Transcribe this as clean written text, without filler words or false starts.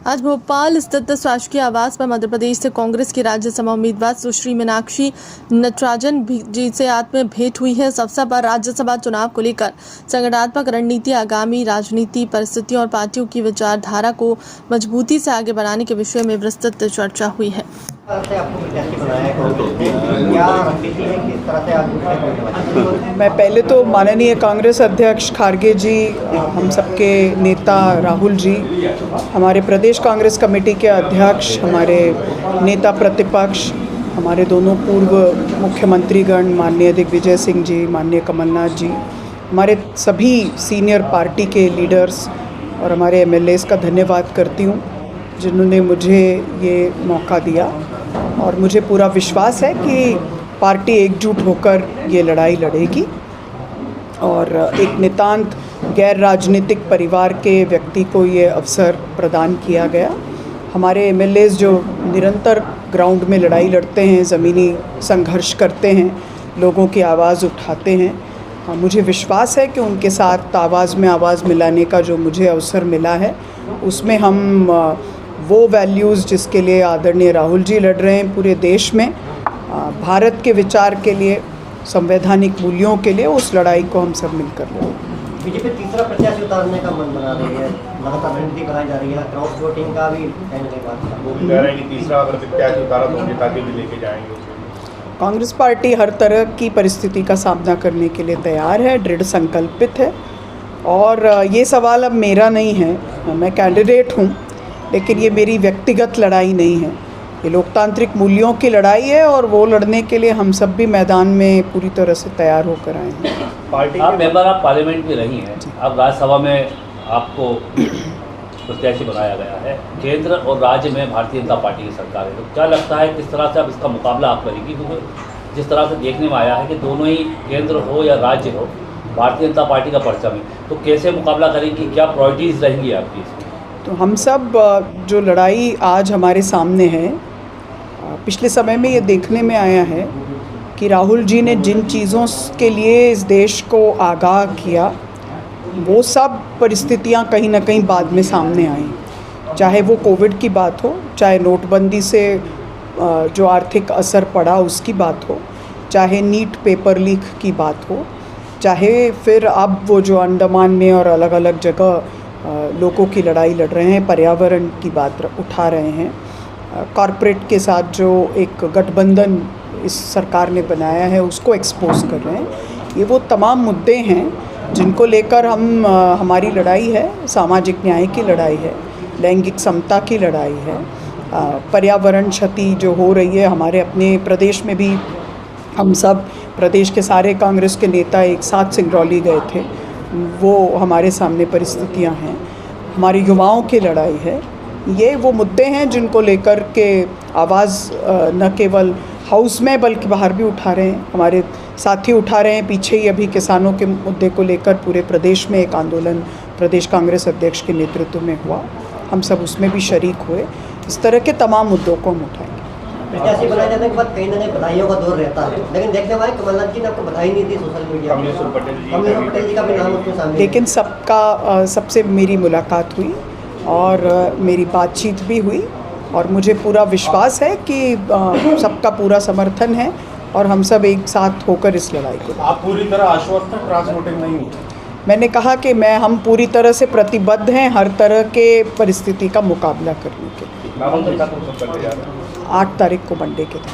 आज भोपाल स्थित शासकीय आवास पर मध्य प्रदेश से कांग्रेस की राज्यसभा उम्मीदवार सुश्री मीनाक्षी नटराजन जी से आत्म भेंट हुई है। इस अवसर पर राज्यसभा चुनाव को लेकर संगठनात्मक रणनीति, आगामी राजनीति परिस्थितियों और पार्टियों की विचारधारा को मजबूती से आगे बढ़ाने के विषय में विस्तृत चर्चा हुई है। मैं पहले तो माननीय कांग्रेस अध्यक्ष खारगे जी, हम सबके नेता राहुल जी, हमारे प्रदेश कांग्रेस कमेटी के अध्यक्ष, हमारे नेता प्रतिपक्ष, हमारे दोनों पूर्व मुख्यमंत्रीगण माननीय दिग्विजय सिंह जी, माननीय कमलनाथ जी, हमारे सभी सीनियर पार्टी के लीडर्स और हमारे एमएलएस का धन्यवाद करती हूँ जिन्होंने मुझे ये मौका दिया। और मुझे पूरा विश्वास है कि पार्टी एकजुट होकर ये लड़ाई लड़ेगी और एक नितांत गैर राजनीतिक परिवार के व्यक्ति को ये अवसर प्रदान किया गया। हमारे एमएलएस जो निरंतर ग्राउंड में लड़ाई लड़ते हैं, ज़मीनी संघर्ष करते हैं, लोगों की आवाज़ उठाते हैं, मुझे विश्वास है कि उनके साथ आवाज़ में आवाज़ मिलाने का जो मुझे अवसर मिला है उसमें हम वो वैल्यूज़ जिसके लिए आदरणीय राहुल जी लड़ रहे हैं पूरे देश में, भारत के विचार के लिए, संवैधानिक मूल्यों के लिए, उस लड़ाई को हम सब मिलकर लड़ेंगे। बीजेपी तीसरा प्रत्याशी उतारने का मन बना रही है, लगातार रणनीति बनाई जा रही है, क्रॉस वोटिंग का भी कहने की बात वो भी कह रहे हैं कि तीसरा अगर प्रत्याशी उतारा तो नेता भी लेके जाएंगे। कांग्रेस पार्टी हर तरह की परिस्थिति का सामना करने के लिए तैयार है, दृढ़ संकल्पित है। और ये सवाल अब मेरा नहीं है, मैं कैंडिडेट हूँ, लेकिन ये मेरी व्यक्तिगत लड़ाई नहीं है, ये लोकतांत्रिक मूल्यों की लड़ाई है और वो लड़ने के लिए हम सब भी मैदान में पूरी तरह से तैयार होकर आए हैं। पार्टी आप मेंबर ऑफ पार्लियामेंट भी रही हैं, अब राज्यसभा में आपको प्रत्याशी बनाया गया है, केंद्र और राज्य में भारतीय जनता पार्टी की सरकार है, तो क्या लगता है किस तरह से अब इसका मुकाबला आप करेंगी? क्योंकि जिस तरह से देखने में आया है कि दोनों ही केंद्र हो या राज्य हो, भारतीय जनता पार्टी का परचम है, तो कैसे मुकाबला करेंगी, क्या प्रायोरिटीज़ रहेंगी आपकी इसमें? तो हम सब जो लड़ाई आज हमारे सामने है, पिछले समय में ये देखने में आया है कि राहुल जी ने जिन चीज़ों के लिए इस देश को आगाह किया, वो सब परिस्थितियां कहीं ना कहीं बाद में सामने आई, चाहे वो कोविड की बात हो, चाहे नोटबंदी से जो आर्थिक असर पड़ा उसकी बात हो, चाहे नीट पेपर लीक की बात हो, चाहे फिर अब वो जो अंडमान में और अलग अलग जगह लोगों की लड़ाई लड़ रहे हैं, पर्यावरण की बात उठा रहे हैं, कॉरपोरेट के साथ जो एक गठबंधन इस सरकार ने बनाया है उसको एक्सपोज कर रहे हैं। ये वो तमाम मुद्दे हैं जिनको लेकर हमारी लड़ाई है, सामाजिक न्याय की लड़ाई है, लैंगिक समता की लड़ाई है, पर्यावरण क्षति जो हो रही है हमारे अपने प्रदेश में भी, हम सब प्रदेश के सारे कांग्रेस के नेता एक साथ सिंगरौली गए थे, वो हमारे सामने परिस्थितियां हैं, हमारे युवाओं की लड़ाई है। ये वो मुद्दे हैं जिनको लेकर के आवाज़ न केवल हाउस में बल्कि बाहर भी उठा रहे हैं, हमारे साथी उठा रहे हैं। पीछे ही अभी किसानों के मुद्दे को लेकर पूरे प्रदेश में एक आंदोलन प्रदेश कांग्रेस अध्यक्ष के नेतृत्व में हुआ, हम सब उसमें भी शरीक हुए। इस तरह के तमाम मुद्दों को हम उठाएंगे। प्रत्याशी बनाए जाने के बाद कहीं ना कहीं बधाइयों का दौर रहता है, लेकिन देखने वाले कमलनाथ जी ने आपको बधाई नहीं दी सोशल मीडिया पर, कमलेश्वर पटेल जी का भी नाम उसमें शामिल। लेकिन सबसे मेरी मुलाकात हुई और मेरी बातचीत भी हुई और मुझे पूरा विश्वास है कि सबका पूरा समर्थन है और हम सब एक साथ होकर इस लड़ाई को। आप पूरी तरह आश्वस्त हैं, क्रॉस वोटिंग नहीं हुई? मैंने कहा कि हम पूरी तरह से प्रतिबद्ध हैं हर तरह के परिस्थिति का मुकाबला करने के लिए। 8 तारीख को मंडे के दिन।